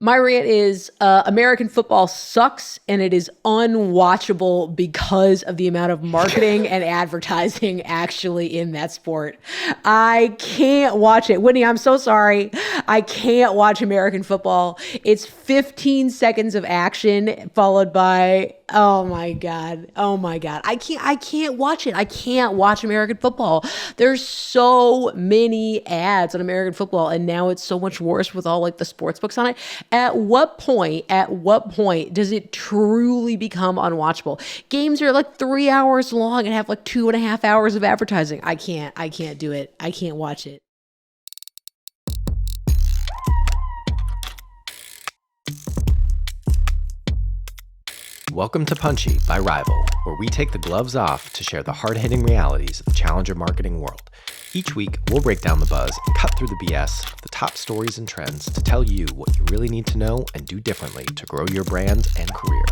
My rant is American football sucks and it is unwatchable because of the amount of marketing and advertising actually in that sport. I can't watch it. Whitney, I'm so sorry. I can't watch American football. It's 15 seconds of action followed by oh my God. Oh my God. I can't watch it. I can't watch American football. There's so many ads on American football and now it's so much worse with all like the sports books on it. At what point does it truly become unwatchable? Games are like 3 hours long and have like 2.5 hours of advertising. I can't do it. I can't watch it. Welcome to Punchy by Rival, where we take the gloves off to share the hard-hitting realities of the challenger marketing world. Each week, we'll break down the buzz and cut through the BS of the top stories and trends to tell you what you really need to know and do differently to grow your brand and career.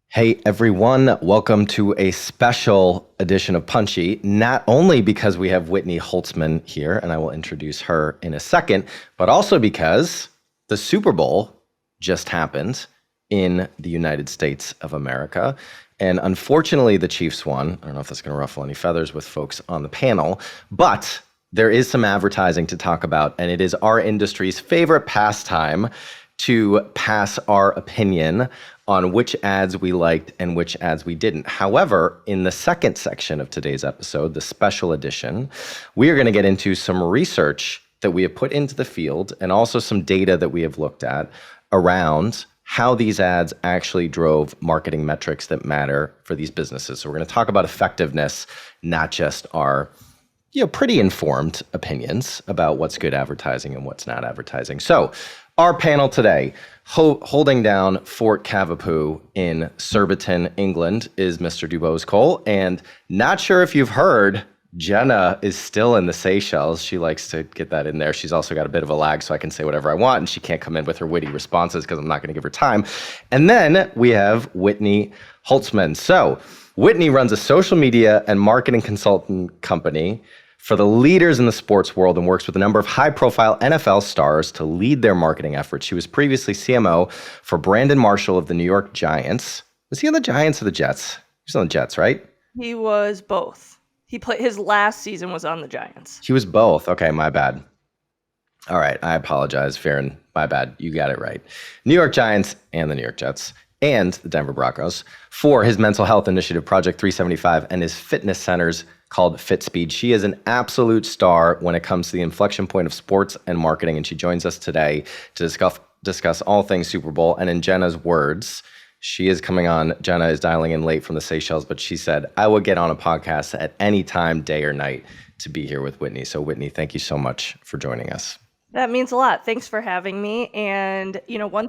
Hey everyone, welcome to a special edition of Punchy, not only because we have Whitney Holtzman here, and I will introduce her in a second, but also because the Super Bowl just happened in the United States of America. And unfortunately, the Chiefs won. I don't know if that's going to ruffle any feathers with folks on the panel, but there is some advertising to talk about, and it is our industry's favorite pastime to pass our opinion on which ads we liked and which ads we didn't. However, in the second section of today's episode, the special edition, we are going to get into some research that we have put into the field and also some data that we have looked at around how these ads actually drove marketing metrics that matter for these businesses. So we're going to talk about effectiveness, not just our pretty informed opinions about what's good advertising and what's not advertising. So our panel today, holding down Fort Cavapoo in Surbiton, England, is Mr. Dubose Cole. And not sure if you've heard, Jenna is still in the Seychelles. She likes to get that in there. She's also got a bit of a lag, so I can say whatever I want, and she can't come in with her witty responses because I'm not going to give her time. And then we have Whitney Holtzman. So Whitney runs a social media and marketing consultant company for the leaders in the sports world and works with a number of high-profile NFL stars to lead their marketing efforts. She was previously CMO for Brandon Marshall of the New York Giants. Was he on the Giants or the Jets? He was on the Jets, right? He was both. He played his last season was on the Giants. He was both. Okay, my bad. All right, I apologize, Farron. My bad. You got it right. New York Giants and the New York Jets and the Denver Broncos for his mental health initiative, Project 375, and his fitness centers called FitSpeed. She is an absolute star when it comes to the inflection point of sports and marketing, and she joins us today to discuss all things Super Bowl. And in Jenna's words, she is coming on. Jenna is dialing in late from the Seychelles, but she said, I would get on a podcast at any time, day or night, to be here with Whitney. So Whitney, thank you so much for joining us. That means a lot. Thanks for having me. And, one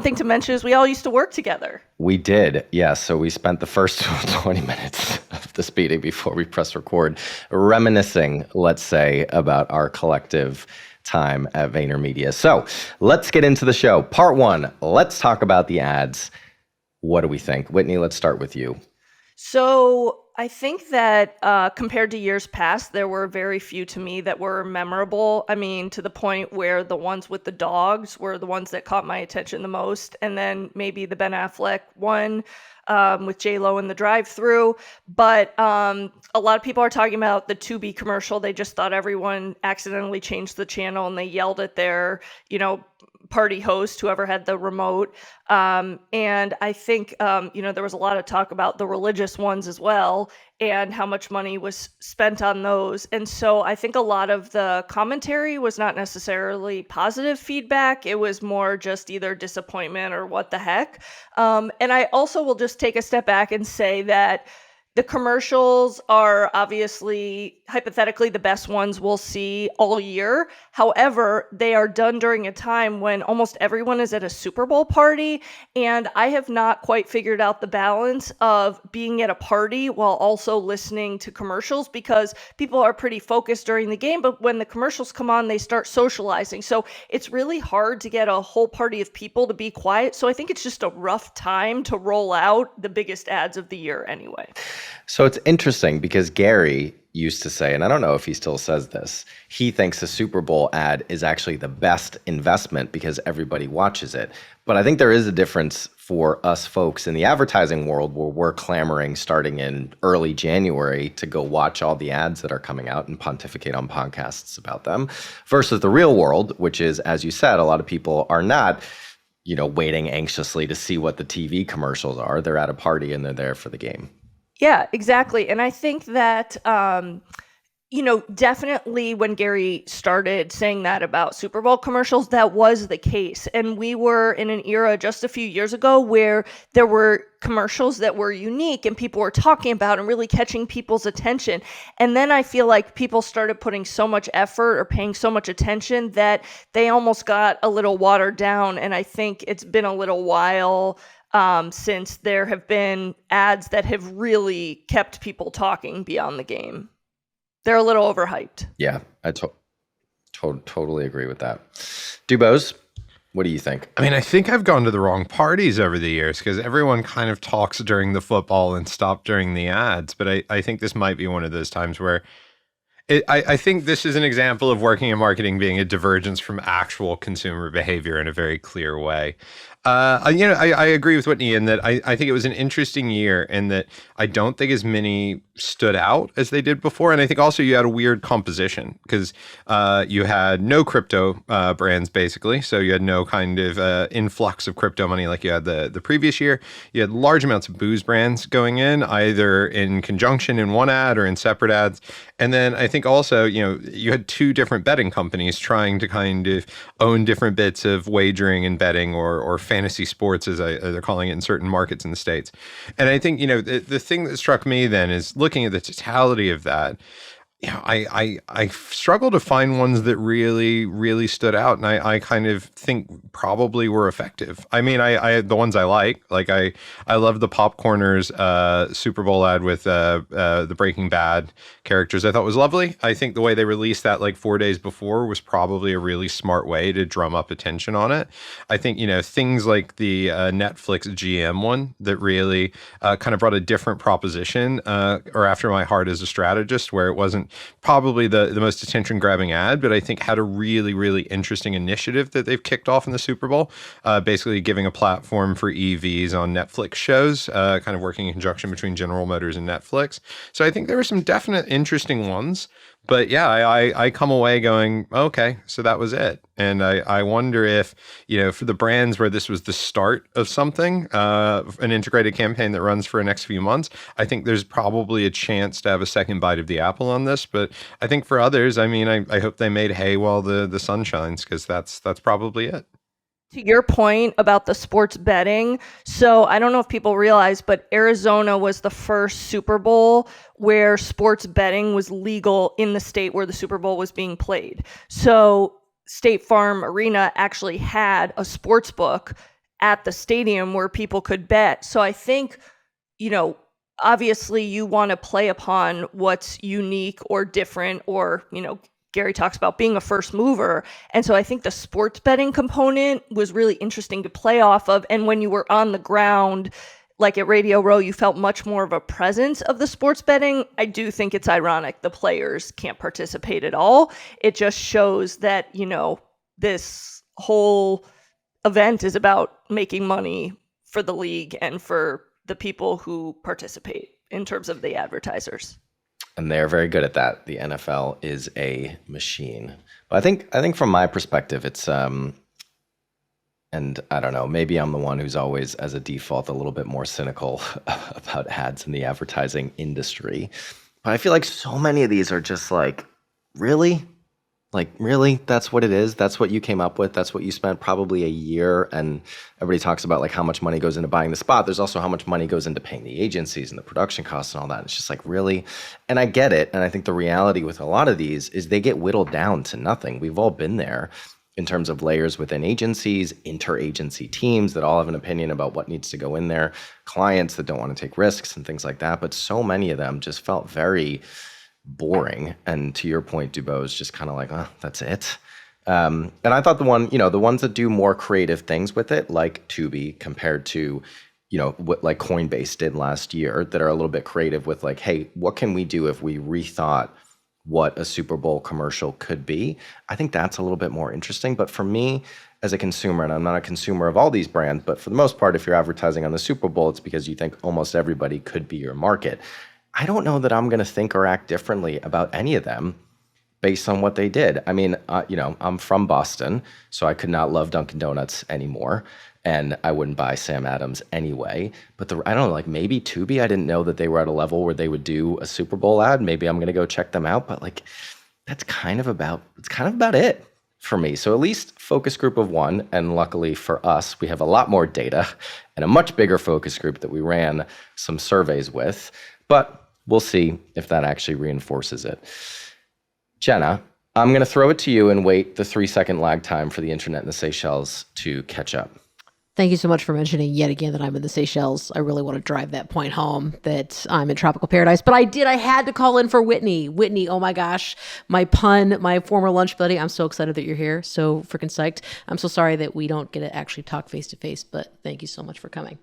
thing to mention is we all used to work together. We did, yes. So we spent the first 20 minutes of this meeting before we press record reminiscing, let's say, about our collective time at VaynerMedia. So let's get into the show. Part one, let's talk about the ads. What do we think? Whitney, let's start with you. So I think that compared to years past, there were very few to me that were memorable. I mean, to the point where the ones with the dogs were the ones that caught my attention the most. And then maybe the Ben Affleck one with J-Lo in the drive-thru. But a lot of people are talking about the Tubi commercial. They just thought everyone accidentally changed the channel and they yelled at their, party host, whoever had the remote. And I think, there was a lot of talk about the religious ones as well and how much money was spent on those. And so I think a lot of the commentary was not necessarily positive feedback. It was more just either disappointment or what the heck. And I also will just take a step back and say that the commercials are obviously, hypothetically, the best ones we'll see all year. However, they are done during a time when almost everyone is at a Super Bowl party. And I have not quite figured out the balance of being at a party while also listening to commercials, because people are pretty focused during the game. But when the commercials come on, they start socializing. So it's really hard to get a whole party of people to be quiet. So I think it's just a rough time to roll out the biggest ads of the year anyway. So it's interesting because Gary used to say, and I don't know if he still says this, he thinks a Super Bowl ad is actually the best investment because everybody watches it. But I think there is a difference for us folks in the advertising world where we're clamoring starting in early January to go watch all the ads that are coming out and pontificate on podcasts about them versus the real world, which is, as you said, a lot of people are not, waiting anxiously to see what the TV commercials are. They're at a party and they're there for the game. Yeah, exactly. And I think that, definitely when Gary started saying that about Super Bowl commercials, that was the case. And we were in an era just a few years ago where there were commercials that were unique and people were talking about and really catching people's attention. And then I feel like people started putting so much effort or paying so much attention that they almost got a little watered down. And I think it's been a little while since there have been ads that have really kept people talking beyond the game. They're a little overhyped. Yeah, I totally agree with that. Dubose, what do you think? I mean, I think I've gone to the wrong parties over the years because everyone kind of talks during the football and stopped during the ads. But I think this might be one of those times where I think this is an example of working in marketing being a divergence from actual consumer behavior in a very clear way. I agree with Whitney in that I think it was an interesting year and that I don't think as many stood out as they did before. And I think also you had a weird composition because you had no crypto brands basically. So you had no kind of influx of crypto money like you had the previous year. You had large amounts of booze brands going in, either in conjunction in one ad or in separate ads. And then I think also, you had two different betting companies trying to kind of own different bits of wagering and betting or fantasy sports, as they're calling it in certain markets in the States. And I think, the thing that struck me then is looking at the totality of that, I struggle to find ones that really, really stood out. And I kind of think probably were effective. I mean, I the ones I like I love the Popcorners Super Bowl ad with the Breaking Bad characters. I thought was lovely. I think the way they released that 4 days before was probably a really smart way to drum up attention on it. I think, things like the Netflix GM one that really kind of brought a different proposition or after my heart as a strategist, where it wasn't probably the most attention grabbing ad, but I think had a really, really interesting initiative that they've kicked off in the Super Bowl, basically giving a platform for EVs on Netflix shows, kind of working in conjunction between General Motors and Netflix. So I think there were some definite interesting ones, but yeah, I come away going, okay, so that was it. And I wonder if, for the brands where this was the start of something, an integrated campaign that runs for the next few months, I think there's probably a chance to have a second bite of the apple on this. But I think for others, I mean, I hope they made hay while the sun shines, because that's probably it. To your point about the sports betting, so I don't know if people realize, but Arizona was the first Super Bowl where sports betting was legal in the state where the Super Bowl was being played. So State Farm Arena actually had a sports book at the stadium where people could bet. So I think, obviously you want to play upon what's unique or different or, Gary talks about being a first mover. And so I think the sports betting component was really interesting to play off of. And when you were on the ground, like at Radio Row, you felt much more of a presence of the sports betting. I do think it's ironic the players can't participate at all. It just shows that, this whole event is about making money for the league and for the people who participate in terms of the advertisers. And they're very good at that. The NFL is a machine. But I think from my perspective, it's and I don't know, maybe I'm the one who's always, as a default, a little bit more cynical about ads in the advertising industry. But I feel like so many of these are just really? Really? That's what it is? That's what you came up with? That's what you spent probably a year? And everybody talks about how much money goes into buying the spot. There's also how much money goes into paying the agencies and the production costs and all that. It's just really? And I get it. And I think the reality with a lot of these is they get whittled down to nothing. We've all been there in terms of layers within agencies, inter-agency teams that all have an opinion about what needs to go in there, clients that don't want to take risks and things like that. But so many of them just felt very boring. And to your point, Dubose, just kind of that's it. And I thought the ones that do more creative things with it, like Tubi, compared to what like Coinbase did last year that are a little bit creative with like, hey, what can we do if we rethought what a Super Bowl commercial could be? I think that's a little bit more interesting. But for me as a consumer, and I'm not a consumer of all these brands, but for the most part, if you're advertising on the Super Bowl, it's because you think almost everybody could be your market. I don't know that I'm going to think or act differently about any of them based on what they did. I mean, I'm from Boston, so I could not love Dunkin' Donuts anymore. And I wouldn't buy Sam Adams anyway. But I don't know, like maybe Tubi, I didn't know that they were at a level where they would do a Super Bowl ad. Maybe I'm going to go check them out. But like, it's kind of about it for me. So at least focus group of one. And luckily for us, we have a lot more data and a much bigger focus group that we ran some surveys with. But we'll see if that actually reinforces it. Jenna, I'm going to throw it to you and wait the 3-second lag time for the internet in the Seychelles to catch up. Thank you so much for mentioning yet again that I'm in the Seychelles. I really want to drive that point home that I'm in tropical paradise. But I had to call in for Whitney. Whitney, oh my gosh, my former lunch buddy. I'm so excited that you're here. So freaking psyched. I'm so sorry that we don't get to actually talk face to face, but thank you so much for coming.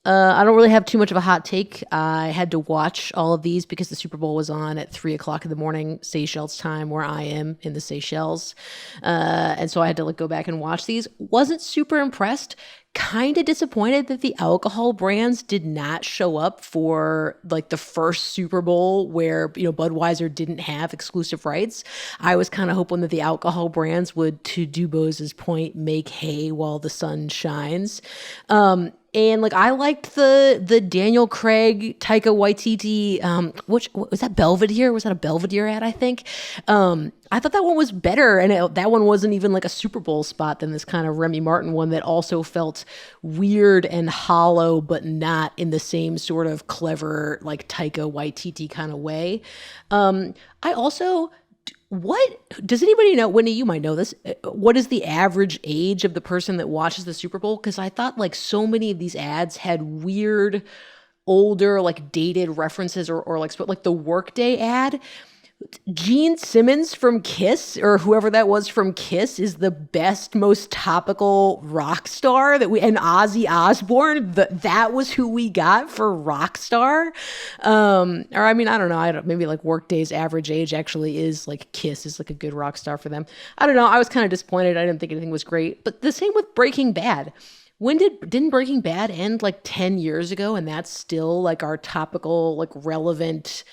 I don't really have too much of a hot take. I had to watch all of these because the Super Bowl was on at 3:00 in the morning, Seychelles time, where I am in the Seychelles. And so I had to go back and watch these. Wasn't super impressed. Kind of disappointed that the alcohol brands did not show up for the first Super Bowl where, Budweiser didn't have exclusive rights. I was kind of hoping that the alcohol brands would, to Dubos's point, make hay while the sun shines. And I liked the Daniel Craig, Taika Waititi, which was that Belvedere? Was that a Belvedere ad? I think. I thought that one was better, and that one wasn't even a Super Bowl spot than this kind of Remy Martin one that also felt weird and hollow, but not in the same sort of clever Taika Waititi kind of way. I also. What does anybody know? Whitney, you might know this. What is the average age of the person that watches the Super Bowl? Because I thought so many of these ads had weird, older, dated references or the Workday ad. Gene Simmons from Kiss, or whoever that was from Kiss, is the best, most topical rock star and Ozzy Osbourne, that was who we got for rock star. Or I mean, I don't know. Maybe Workday's average age actually is Kiss is a good rock star for them. I don't know. I was kind of disappointed. I didn't think anything was great. But the same with Breaking Bad. Didn't Breaking Bad end 10 years ago, and that's still our topical, relevant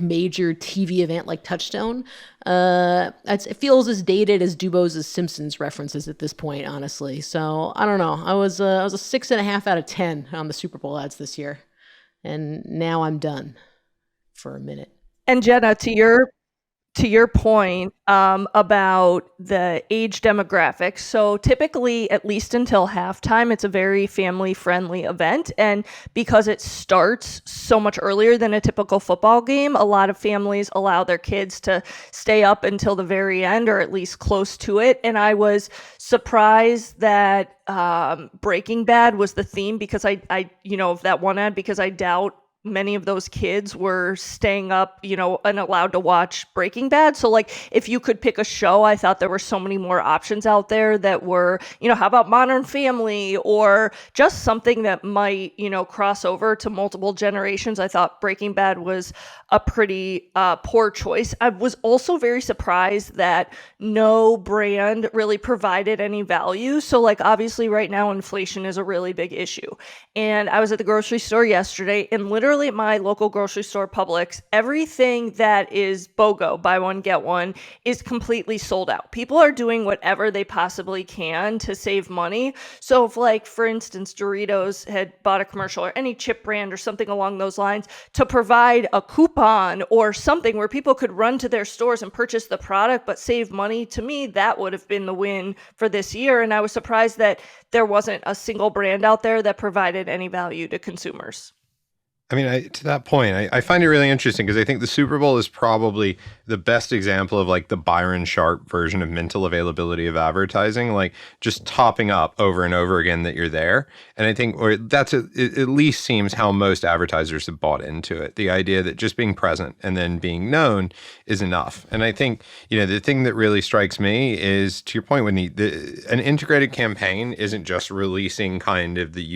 major TV event Touchstone? It feels as dated as Dubos's Simpsons references at this point, honestly. So I don't know. I was a 6.5 out of 10 on the Super Bowl ads this year, and now I'm done for a minute. And Jenna, to your point about the age demographics, so typically, at least until halftime, it's a very family-friendly event. And because it starts so much earlier than a typical football game, a lot of families allow their kids to stay up until the very end, or at least close to it. And I was surprised that Breaking Bad was the theme, because I of that one ad, because I doubt many of those kids were staying up, and allowed to watch Breaking Bad. So if you could pick a show, I thought there were so many more options out there that were, how about Modern Family, or just something that might, cross over to multiple generations. I thought Breaking Bad was a pretty poor choice. I was also very surprised that no brand really provided any value. So obviously right now inflation is a really big issue. And I was at the grocery store yesterday, and literally at my local grocery store, Publix, everything that is BOGO, buy one, get one, is completely sold out. People are doing whatever they possibly can to save money. So if for instance, Doritos had bought a commercial, or any chip brand or something along those lines, to provide a coupon or something where people could run to their stores and purchase the product but save money, to me, that would have been the win for this year. And I was surprised that there wasn't a single brand out there that provided any value to consumers. I mean, to that point, I find it really interesting because I think the Super Bowl is probably the best example of like the Byron Sharp version of mental availability of advertising, like just topping up over and over again that you're there. And I think, or that's it at least seems how most advertisers have bought into it. The idea that just being present and then being known is enough. And I think, the thing that really strikes me is, to your point, Whitney, an integrated campaign isn't just releasing kind of the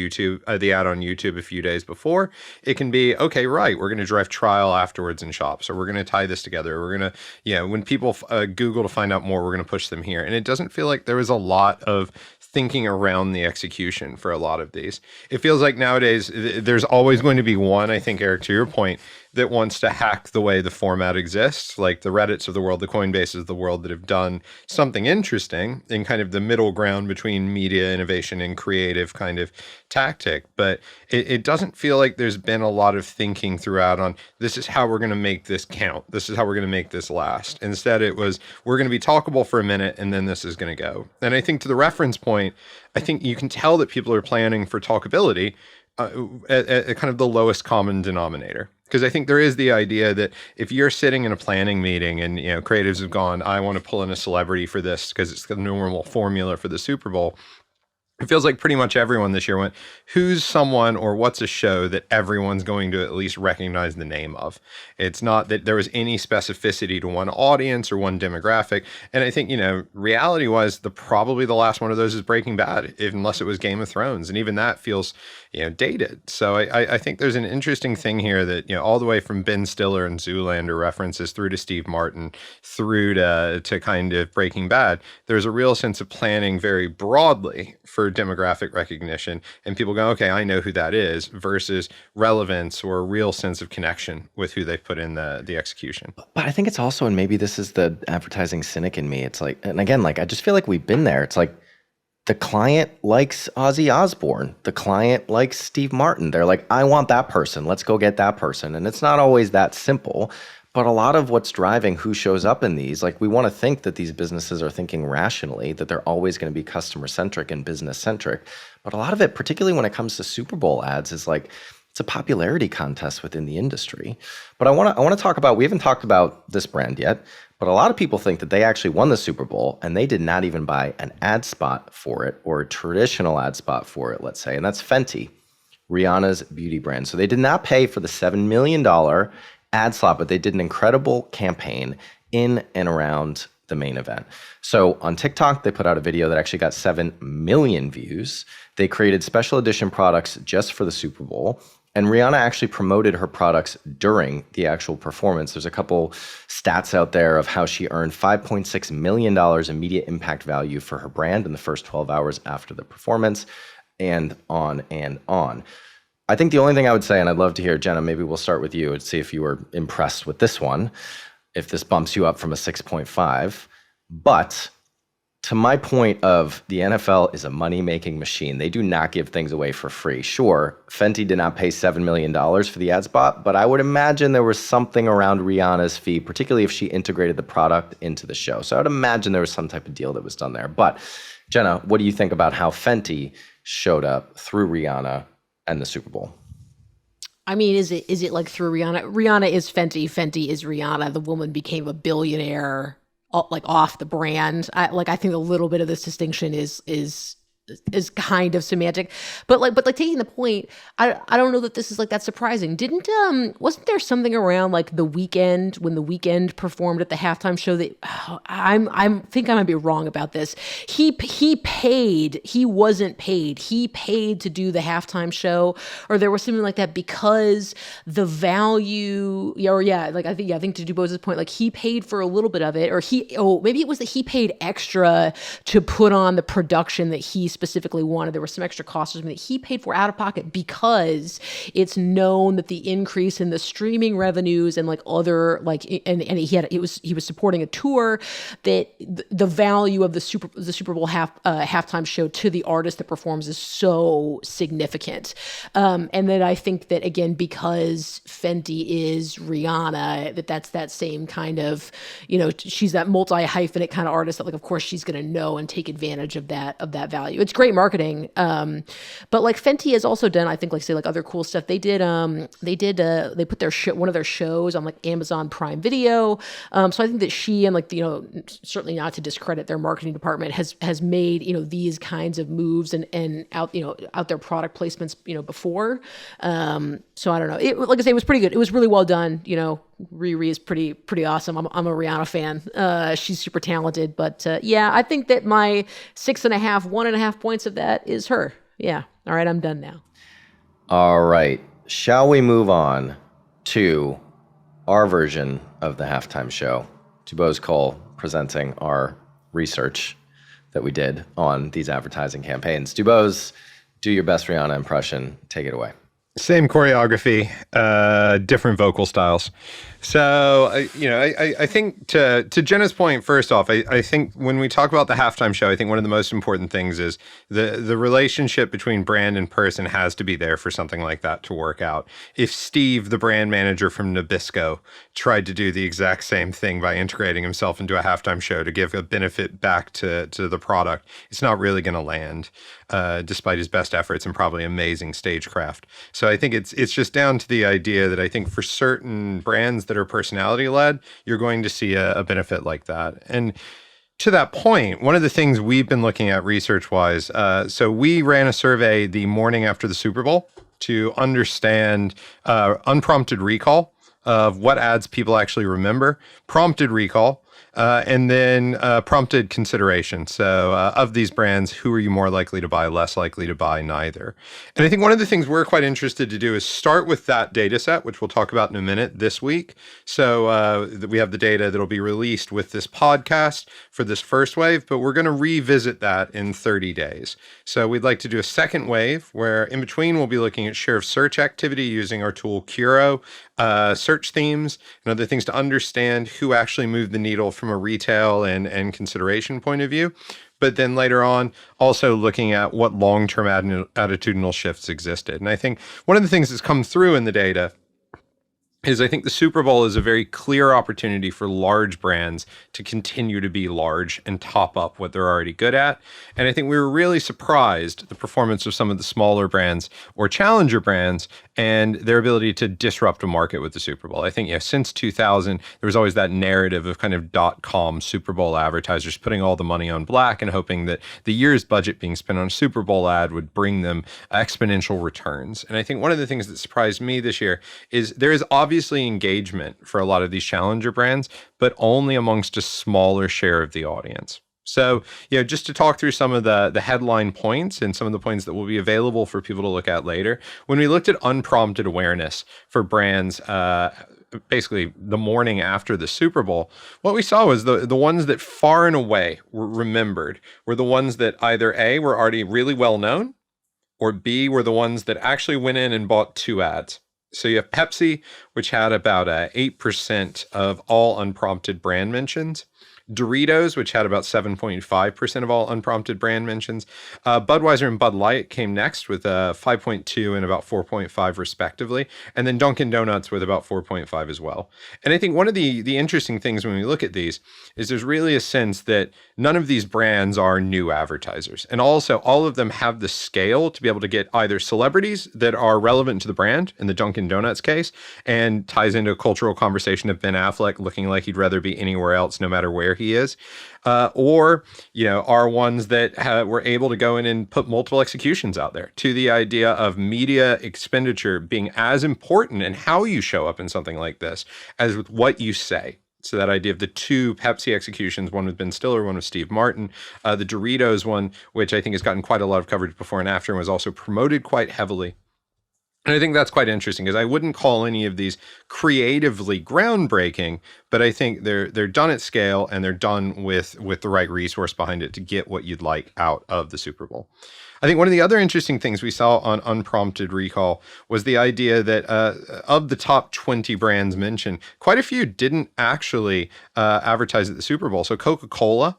ad on YouTube a few days before. It can be, okay, right, we're going to drive trial afterwards in shops, or we're going to tie this together. We're going to, when people Google to find out more, we're going to push them here. And it doesn't feel like there was a lot of thinking around the execution for a lot of these. It feels like nowadays there's always going to be one, I think, Eric, to your point, that wants to hack the way the format exists, like the Reddits of the world, the Coinbases of the world that have done something interesting in kind of the middle ground between media innovation and creative kind of tactic. But it doesn't feel like there's been a lot of thinking throughout on this is how we're going to make this count. This is how we're going to make this last. Instead, it was we're going to be talkable for a minute and then this is going to go. And I think to the reference point, I think you can tell that people are planning for talkability at kind of the lowest common denominator. Because I think there is the idea that if you're sitting in a planning meeting and, creatives have gone, I want to pull in a celebrity for this because it's the normal formula for the Super Bowl. It feels like pretty much everyone this year went, who's someone or what's a show that everyone's going to at least recognize the name of? It's not that there was any specificity to one audience or one demographic. And I think, reality was probably the last one of those is Breaking Bad, unless it was Game of Thrones. And even that feels, dated. So I think there's an interesting thing here that, all the way from Ben Stiller and Zoolander references through to Steve Martin, through to kind of Breaking Bad, there's a real sense of planning very broadly for demographic recognition, and people go, okay, I know who that is, versus relevance or a real sense of connection with who they've put in the execution. But I think it's also, and maybe this is the advertising cynic in me, it's like, and again, like I just feel like we've been there. It's like the client likes Ozzy Osbourne. The client likes Steve Martin. They're like, I want that person. Let's go get that person. And it's not always that simple. But a lot of what's driving who shows up in these, like we want to think that these businesses are thinking rationally, that they're always going to be customer-centric and business-centric. But a lot of it, particularly when it comes to Super Bowl ads, is like, it's a popularity contest within the industry. But I want to talk about, we haven't talked about this brand yet, but a lot of people think that they actually won the Super Bowl and they did not even buy an ad spot for it or a traditional ad spot for it, let's say. And that's Fenty, Rihanna's beauty brand. So they did not pay for the $7 million ad slot, but they did an incredible campaign in and around the main event. So on TikTok, they put out a video that actually got 7 million views. They created special edition products just for the Super Bowl. And Rihanna actually promoted her products during the actual performance. There's a couple stats out there of how she earned $5.6 million in media impact value for her brand in the first 12 hours after the performance, and on and on. I think the only thing I would say, and I'd love to hear, Jenna, maybe we'll start with you and see if you were impressed with this one, if this bumps you up from a 6.5. But to my point of the NFL is a money-making machine. They do not give things away for free. Sure, Fenty did not pay $7 million for the ad spot, but I would imagine there was something around Rihanna's fee, particularly if she integrated the product into the show. So I would imagine there was some type of deal that was done there. But Jenna, what do you think about how Fenty showed up through Rihanna and the Super Bowl? I mean, is it like through Rihanna? Rihanna is Fenty. Fenty is Rihanna. The woman became a billionaire, like off the brand. I think a little bit of this distinction is kind of semantic, but taking the point, I don't know that this is like that surprising. Wasn't there something around like The Weeknd, when The Weeknd performed at the halftime show that I think I might be wrong about this. He wasn't paid. He paid to do the halftime show, or there was something like that because the value, I think to DuBose's point, like he paid for a little bit of it, or maybe it was that he paid extra to put on the production that he specifically wanted. There were some extra costs that he paid for out of pocket because it's known that the increase in the streaming revenues and like other he was supporting a tour, that the value of the Super Bowl halftime show to the artist that performs is so significant. And then I think that again, because Fenty is Rihanna, that's that same kind of, she's that multi-hyphenate kind of artist that like, of course she's going to know and take advantage of that value. it's great marketing. But like Fenty has also done, I think, like say like other cool stuff. They put their one of their shows on like Amazon Prime Video. So I think that she and like, certainly not to discredit their marketing department has made, these kinds of moves and out their product placements, before. So I don't know. Like I say, it was pretty good. It was really well done. Riri is pretty awesome. I'm a Rihanna fan. She's super talented, but yeah, I think that my 1.5 points of that is her. Yeah. All right. I'm done now. All right. Shall we move on to our version of the halftime show? Dubose Cole presenting our research that we did on these advertising campaigns. Dubose, do your best Rihanna impression. Take it away. Same choreography, different vocal styles. So, I think to Jenna's point, first off, I think when we talk about the halftime show, I think one of the most important things is the relationship between brand and person has to be there for something like that to work out. If Steve, the brand manager from Nabisco, tried to do the exact same thing by integrating himself into a halftime show to give a benefit back to the product, it's not really going to land, despite his best efforts and probably amazing stagecraft. So I think it's just down to the idea that I think for certain brands that are personality led, you're going to see a benefit like that. And to that point, one of the things we've been looking at research wise, so we ran a survey the morning after the Super Bowl to understand unprompted recall of what ads people actually remember, prompted recall, and then prompted consideration. So of these brands, who are you more likely to buy, less likely to buy, neither? And I think one of the things we're quite interested to do is start with that data set, which we'll talk about in a minute this week. So we have the data that'll be released with this podcast for this first wave, but we're going to revisit that in 30 days. So we'd like to do a second wave where in between we'll be looking at share of search activity using our tool Curo, search themes, and other things to understand who actually moved the needle from a retail and consideration point of view. But then later on, also looking at what long-term attitudinal shifts existed. And I think one of the things that's come through in the data is I think the Super Bowl is a very clear opportunity for large brands to continue to be large and top up what they're already good at. And I think we were really surprised at the performance of some of the smaller brands or challenger brands and their ability to disrupt a market with the Super Bowl. I think since 2000, there was always that narrative of kind of .com Super Bowl advertisers putting all the money on black and hoping that the year's budget being spent on a Super Bowl ad would bring them exponential returns. And I think one of the things that surprised me this year is there is obviously engagement for a lot of these challenger brands, but only amongst a smaller share of the audience. So, just to talk through some of the headline points and some of the points that will be available for people to look at later, when we looked at unprompted awareness for brands, basically the morning after the Super Bowl, what we saw was the ones that far and away were remembered were the ones that either A, were already really well known, or B, were the ones that actually went in and bought 2 ads. So you have Pepsi, which had about 8% of all unprompted brand mentions. Doritos, which had about 7.5% of all unprompted brand mentions. Budweiser and Bud Light came next with 5.2 and about 4.5 respectively. And then Dunkin' Donuts with about 4.5 as well. And I think one of the interesting things when we look at these is there's really a sense that none of these brands are new advertisers. And also all of them have the scale to be able to get either celebrities that are relevant to the brand, in the Dunkin' Donuts case, and ties into a cultural conversation of Ben Affleck looking like he'd rather be anywhere else no matter where he is, or are ones that were able to go in and put multiple executions out there, to the idea of media expenditure being as important in how you show up in something like this as with what you say. So that idea of the 2 Pepsi executions, one with Ben Stiller, one with Steve Martin, the Doritos one, which I think has gotten quite a lot of coverage before and after and was also promoted quite heavily. And I think that's quite interesting because I wouldn't call any of these creatively groundbreaking, but I think they're done at scale and they're done with the right resource behind it to get what you'd like out of the Super Bowl. I think one of the other interesting things we saw on unprompted recall was the idea that of the top 20 brands mentioned, quite a few didn't actually advertise at the Super Bowl. So Coca-Cola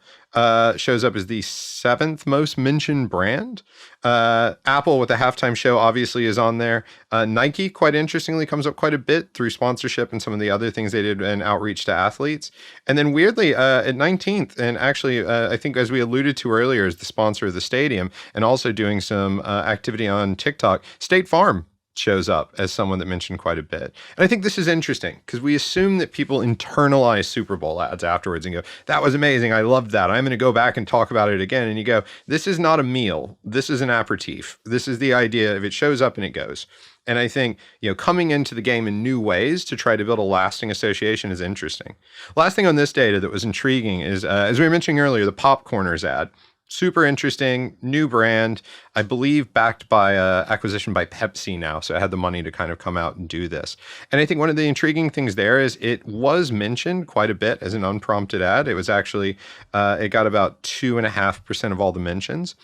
shows up as the 7th most mentioned brand. Apple with the halftime show obviously is on there. Nike, quite interestingly, comes up quite a bit through sponsorship and some of the other things they did and outreach to athletes. And then weirdly, at 19th, and actually, I think as we alluded to earlier, as the sponsor of the stadium and also doing some activity on TikTok, State Farm shows up as someone that mentioned quite a bit. And I think this is interesting because we assume that people internalize Super Bowl ads afterwards and go, that was amazing. I loved that. I'm going to go back and talk about it again. And you go, this is not a meal. This is an aperitif. This is the idea of it shows up and it goes. And I think, coming into the game in new ways to try to build a lasting association is interesting. Last thing on this data that was intriguing is, as we were mentioning earlier, the Popcorners ad. Super interesting, new brand, I believe backed by acquisition by Pepsi now. So it had the money to kind of come out and do this. And I think one of the intriguing things there is it was mentioned quite a bit as an unprompted ad. It was actually, it got about 2.5% of all the mentions.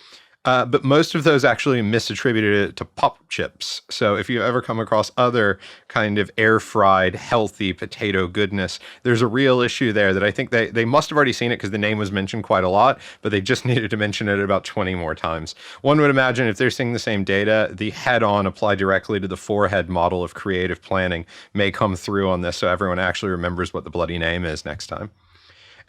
But most of those actually misattributed it to pop chips. So if you ever come across other kind of air-fried, healthy potato goodness, there's a real issue there that I think they must have already seen it because the name was mentioned quite a lot, but they just needed to mention it about 20 more times. One would imagine if they're seeing the same data, the head-on applied directly to the forehead model of creative planning may come through on this so everyone actually remembers what the bloody name is next time.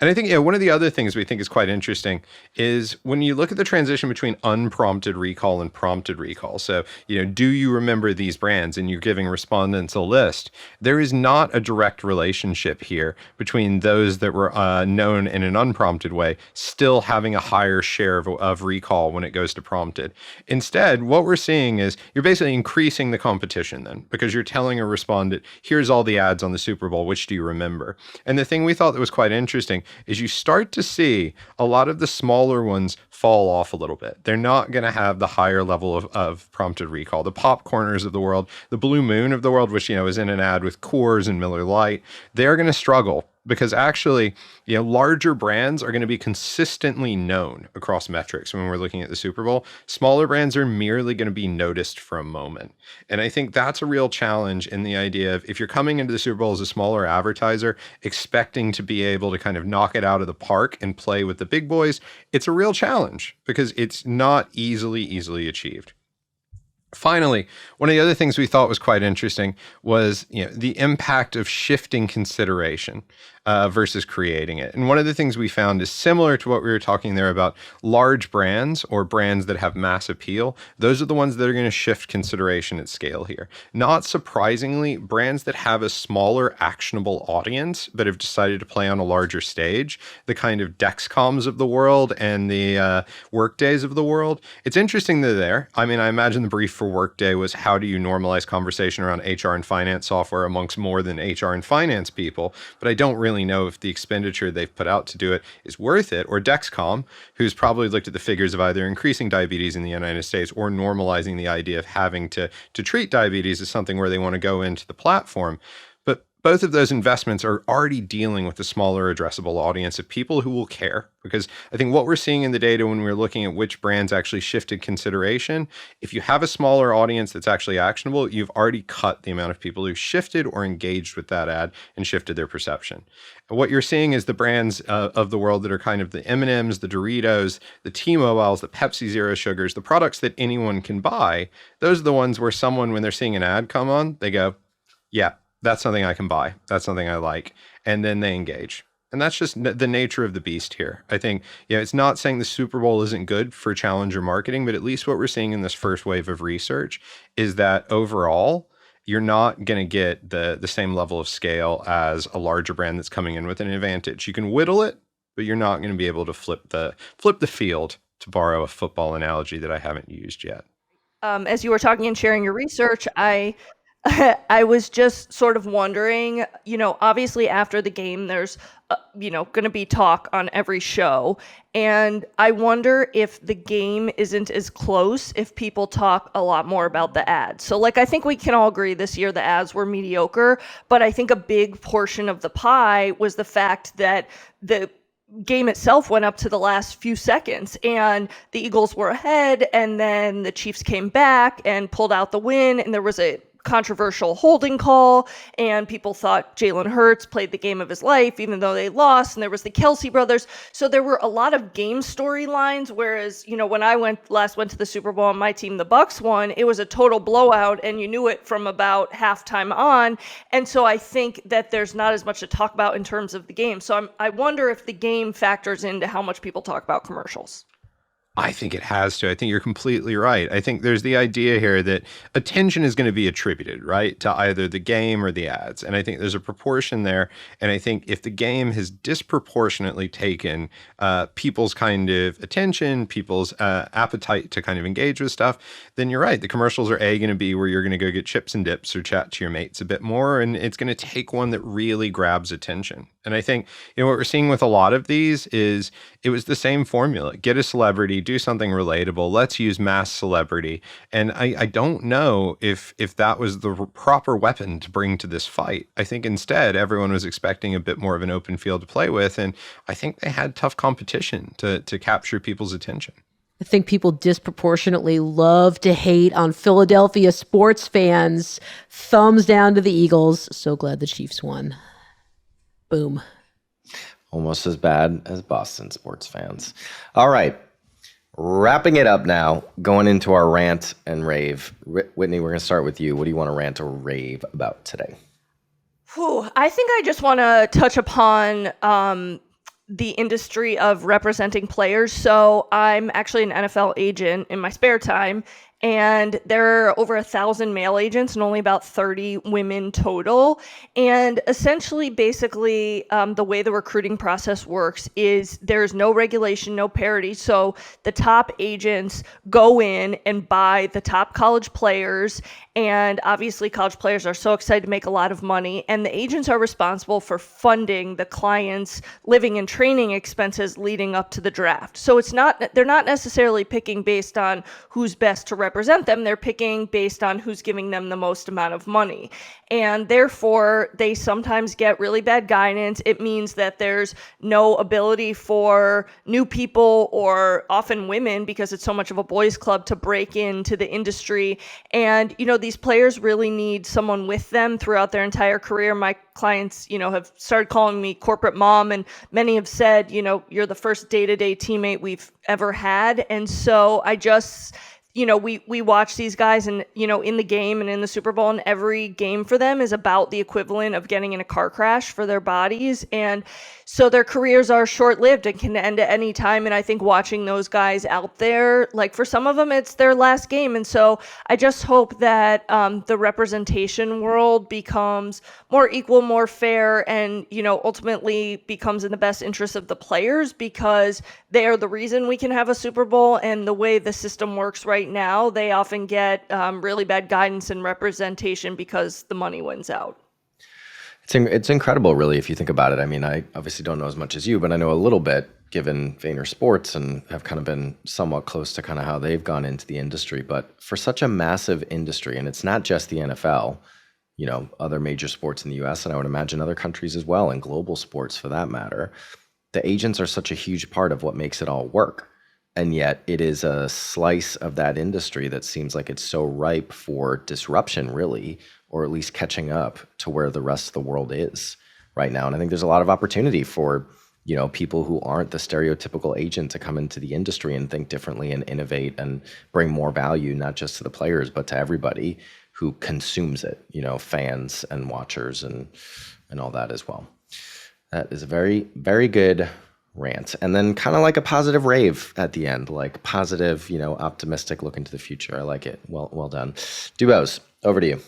And I think one of the other things we think is quite interesting is when you look at the transition between unprompted recall and prompted recall. So, do you remember these brands? And you're giving respondents a list. There is not a direct relationship here between those that were known in an unprompted way still having a higher share of recall when it goes to prompted. Instead, what we're seeing is you're basically increasing the competition then because you're telling a respondent, here's all the ads on the Super Bowl. Which do you remember? And the thing we thought that was quite interesting is you start to see a lot of the smaller ones fall off a little bit. They're not going to have the higher level of prompted recall. The Popcorners of the world, the Blue Moon of the world, which, is in an ad with Coors and Miller Lite, they're going to struggle because actually, larger brands are going to be consistently known across metrics when we're looking at the Super Bowl. Smaller brands are merely going to be noticed for a moment. And I think that's a real challenge in the idea of if you're coming into the Super Bowl as a smaller advertiser, expecting to be able to kind of knock it out of the park and play with the big boys, it's a real challenge because it's not easily achieved. Finally, one of the other things we thought was quite interesting was the impact of shifting consideration versus creating it. And one of the things we found is similar to what we were talking there about large brands or brands that have mass appeal. Those are the ones that are going to shift consideration at scale here. Not surprisingly, brands that have a smaller actionable audience but have decided to play on a larger stage, the kind of Dexcoms of the world and the Workdays of the world. It's interesting that there. I mean, I imagine the brief for Workday was how do you normalize conversation around HR and finance software amongst more than HR and finance people, but I don't really know if the expenditure they've put out to do it is worth it, or Dexcom, who's probably looked at the figures of either increasing diabetes in the United States or normalizing the idea of having to treat diabetes as something where they want to go into the platform. But both of those investments are already dealing with the smaller addressable audience of people who will care. Because I think what we're seeing in the data when we're looking at which brands actually shifted consideration, if you have a smaller audience that's actually actionable, you've already cut the amount of people who shifted or engaged with that ad and shifted their perception. And what you're seeing is the brands of the world that are kind of the M&Ms, the Doritos, the T-Mobiles, the Pepsi Zero Sugars, the products that anyone can buy. Those are the ones where someone, when they're seeing an ad come on, they go, yeah, that's something I can buy. That's something I like. And then they engage. And that's just the nature of the beast here. I think, it's not saying the Super Bowl isn't good for challenger marketing, but at least what we're seeing in this first wave of research is that overall, you're not going to get the same level of scale as a larger brand that's coming in with an advantage. You can whittle it, but you're not going to be able to flip the field, to borrow a football analogy that I haven't used yet. As you were talking and sharing your research, I was just sort of wondering, obviously after the game, there's, going to be talk on every show. And I wonder if the game isn't as close if people talk a lot more about the ads. So I think we can all agree this year the ads were mediocre, but I think a big portion of the pie was the fact that the game itself went up to the last few seconds and the Eagles were ahead and then the Chiefs came back and pulled out the win and there was a controversial holding call, and people thought Jalen Hurts played the game of his life, even though they lost. And there was the Kelsey brothers. So there were a lot of game storylines. Whereas, when I last went to the Super Bowl and my team, the Bucks, won, it was a total blowout, and you knew it from about halftime on. And so I think that there's not as much to talk about in terms of the game. So I wonder if the game factors into how much people talk about commercials. I think it has to. I think you're completely right. I think there's the idea here that attention is going to be attributed, right, to either the game or the ads. And I think there's a proportion there. And I think if the game has disproportionately taken people's kind of attention, people's appetite to kind of engage with stuff, then you're right. The commercials are going to be where you're going to go get chips and dips or chat to your mates a bit more. And it's going to take one that really grabs attention. And I think, what we're seeing with a lot of these is it was the same formula. Get a celebrity, do something relatable. Let's use mass celebrity. And I don't know if that was the proper weapon to bring to this fight. I think instead, everyone was expecting a bit more of an open field to play with. And I think they had tough competition to capture people's attention. I think people disproportionately love to hate on Philadelphia sports fans. Thumbs down to the Eagles. So glad the Chiefs won. Boom. Almost as bad as Boston sports fans. All right. Wrapping it up now, going into our rant and rave. Whitney, we're going to start with you. What do you want to rant or rave about today? I think I just want to touch upon the industry of representing players. So I'm actually an NFL agent in my spare time, and there are over 1,000 male agents and only about 30 women total. And essentially, basically, the way the recruiting process works is there's no regulation, no parity. So the top agents go in and buy the top college players. And obviously, college players are so excited to make a lot of money. And the agents are responsible for funding the client's living and training expenses leading up to the draft. So they're not necessarily picking based on who's best to represent them. They're picking based on who's giving them the most amount of money. And therefore, they sometimes get really bad guidance. It means that there's no ability for new people, or often women, because it's so much of a boys' club, to break into the industry. And, these players really need someone with them throughout their entire career. My clients, have started calling me corporate mom, and many have said, you're the first day-to-day teammate we've ever had. And so I just... we watch these guys and, in the game and in the Super Bowl, and every game for them is about the equivalent of getting in a car crash for their bodies. And so their careers are short-lived and can end at any time. And I think watching those guys out there, like for some of them, it's their last game. And so I just hope that the representation world becomes more equal, more fair, and, ultimately becomes in the best interest of the players, because they are the reason we can have a Super Bowl. And the way the system works right now, they often get really bad guidance and representation because the money wins out. It's incredible, really, if you think about it. I mean, I obviously don't know as much as you, but I know a little bit, given Vayner Sports, and have kind of been somewhat close to kind of how they've gone into the industry. But for such a massive industry, and it's not just the NFL, other major sports in the US, and I would imagine other countries as well, and global sports for that matter, the agents are such a huge part of what makes it all work. And yet it is a slice of that industry that seems like it's so ripe for disruption, really, or at least catching up to where the rest of the world is right now. And I think there's a lot of opportunity for, people who aren't the stereotypical agent to come into the industry and think differently and innovate and bring more value, not just to the players, but to everybody who consumes it, fans and watchers and all that as well. That is a very, very good rant. And then kind of like a positive rave at the end, like positive, optimistic look into the future. I like it. Well done. Dubose, over to you.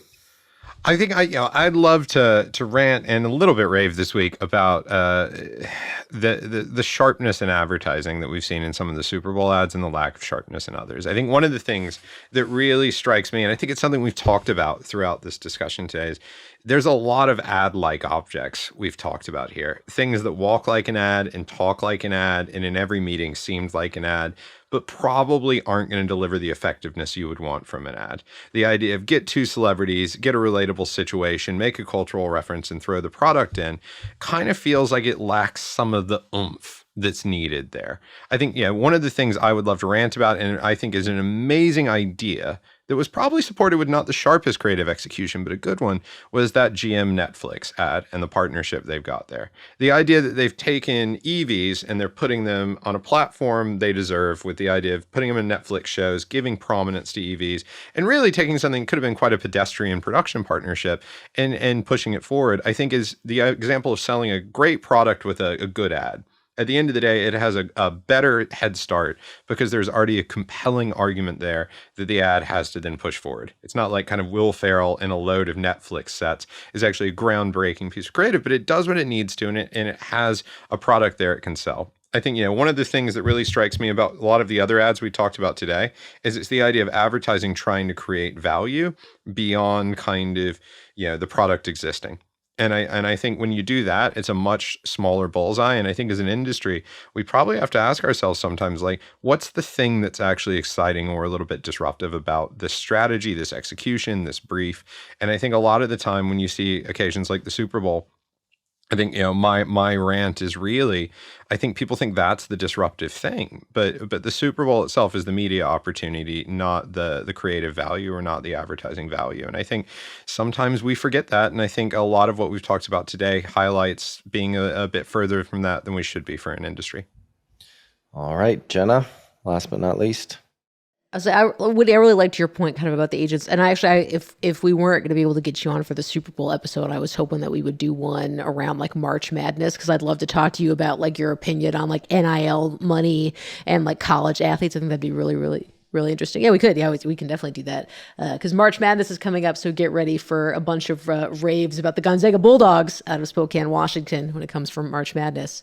I think I'd love to rant and a little bit rave this week about the sharpness in advertising that we've seen in some of the Super Bowl ads and the lack of sharpness in others. I think one of the things that really strikes me, and I think it's something we've talked about throughout this discussion today, is there's a lot of ad-like objects we've talked about here. Things that walk like an ad and talk like an ad, and in every meeting seemed like an ad, but probably aren't going to deliver the effectiveness you would want from an ad. The idea of get two celebrities, get a relatable situation, make a cultural reference, and throw the product in kind of feels like it lacks some of the oomph that's needed there. I think, one of the things I would love to rant about, and I think is an amazing idea that was probably supported with not the sharpest creative execution, but a good one, was that GM Netflix ad and the partnership they've got there. The idea that they've taken EVs and they're putting them on a platform they deserve, with the idea of putting them in Netflix shows, giving prominence to EVs, and really taking something that could have been quite a pedestrian production partnership and pushing it forward, I think is the example of selling a great product with a good ad. At the end of the day, it has a better head start because there's already a compelling argument there that the ad has to then push forward. It's not like kind of Will Ferrell in a load of Netflix sets is actually a groundbreaking piece of creative, but it does what it needs to, and it has a product there it can sell. I think, one of the things that really strikes me about a lot of the other ads we talked about today is it's the idea of advertising trying to create value beyond kind of, the product existing. And I think when you do that, it's a much smaller bullseye. And I think as an industry, we probably have to ask ourselves sometimes, like, what's the thing that's actually exciting or a little bit disruptive about this strategy, this execution, this brief? And I think a lot of the time when you see occasions like the Super Bowl, I think, my rant is really, I think people think that's the disruptive thing, but the Super Bowl itself is the media opportunity, not the creative value or not the advertising value. And I think sometimes we forget that. And I think a lot of what we've talked about today highlights being a bit further from that than we should be for an industry. All right, Jenna, last but not least. I really liked your point kind of about the agents. And if we weren't going to be able to get you on for the Super Bowl episode, I was hoping that we would do one around like March Madness, because I'd love to talk to you about like your opinion on like NIL money and like college athletes. I think that'd be really, really, really interesting. Yeah, we could. Yeah, we can definitely do that, because March Madness is coming up. So get ready for a bunch of raves about the Gonzaga Bulldogs out of Spokane, Washington, when it comes from March Madness.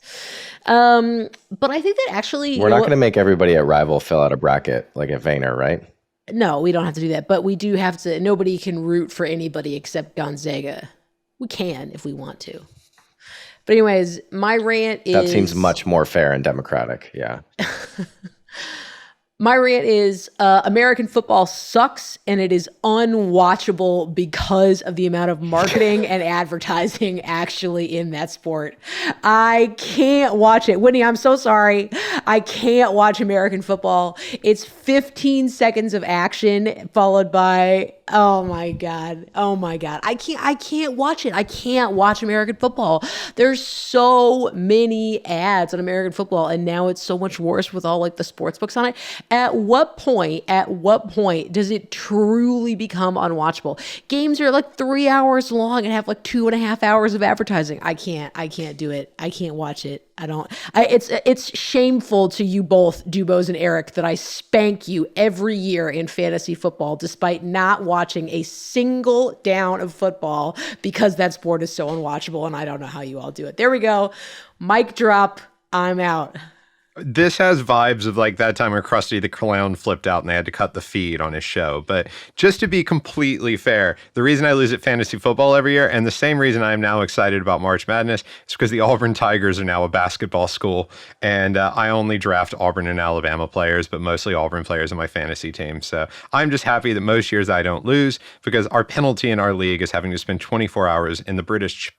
But I think that actually we're not going to make everybody at Rival fill out a bracket like at Vayner, right? No, we don't have to do that. But we do have to. Nobody can root for anybody except Gonzaga. We can if we want to. But anyways, my rant is... That seems much more fair and democratic. Yeah. My rant is American football sucks, and it is unwatchable because of the amount of marketing and advertising actually in that sport. I can't watch it. Whitney, I'm so sorry. I can't watch American football. It's 15 seconds of action followed by, oh my God. I can't watch it. I can't watch American football. There's so many ads on American football, and now it's so much worse with all like the sports books on it. At what point does it truly become unwatchable? Games are like 3 hours long and have like 2.5 hours of advertising. I can't do it. I can't watch it. It's shameful to you both, Dubose and Eric, that I spank you every year in fantasy football despite not watching a single down of football because that sport is so unwatchable, and I don't know how you all do it. There we go. Mic drop. I'm out. This has vibes of like that time where Krusty the Clown flipped out and they had to cut the feed on his show. But just to be completely fair, the reason I lose at fantasy football every year, and the same reason I'm now excited about March Madness, is because the Auburn Tigers are now a basketball school. And I only draft Auburn and Alabama players, but mostly Auburn players in my fantasy team. So I'm just happy that most years I don't lose, because our penalty in our league is having to spend 24 hours in the British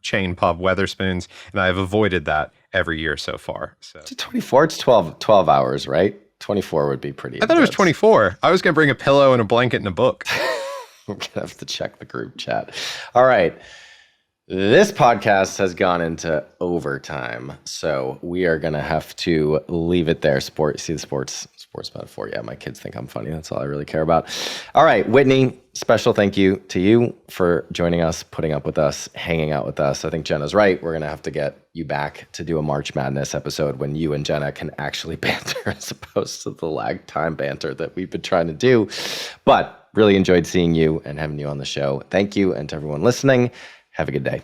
chain pub Wetherspoons. And I have avoided that every year so far. So It's 24. It's 12 hours, right? 24 would be pretty. I thought it was 24. I was going to bring a pillow and a blanket and a book. We're going to have to check the group chat. All right. This podcast has gone into overtime, so we are going to have to leave it there. See the sports metaphor. Yeah, my kids think I'm funny. That's all I really care about. All right, Whitney, special thank you to you for joining us, putting up with us, hanging out with us. I think Jenna's right. We're going to have to get you back to do a March Madness episode when you and Jenna can actually banter as opposed to the lag time banter that we've been trying to do. But really enjoyed seeing you and having you on the show. Thank you, and to everyone listening, have a good day.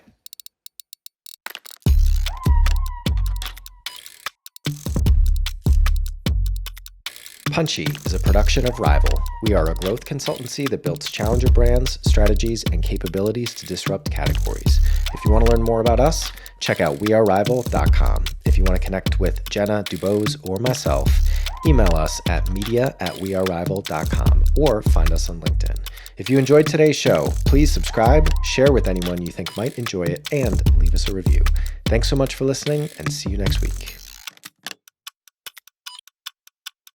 Punchy is a production of Rival. We are a growth consultancy that builds challenger brands, strategies, and capabilities to disrupt categories. If you want to learn more about us, check out wearerival.com. If you want to connect with Jenna, Dubose, or myself, email us at media@wearerival.com or find us on LinkedIn. If you enjoyed today's show, please subscribe, share with anyone you think might enjoy it, and leave us a review. Thanks so much for listening, and see you next week.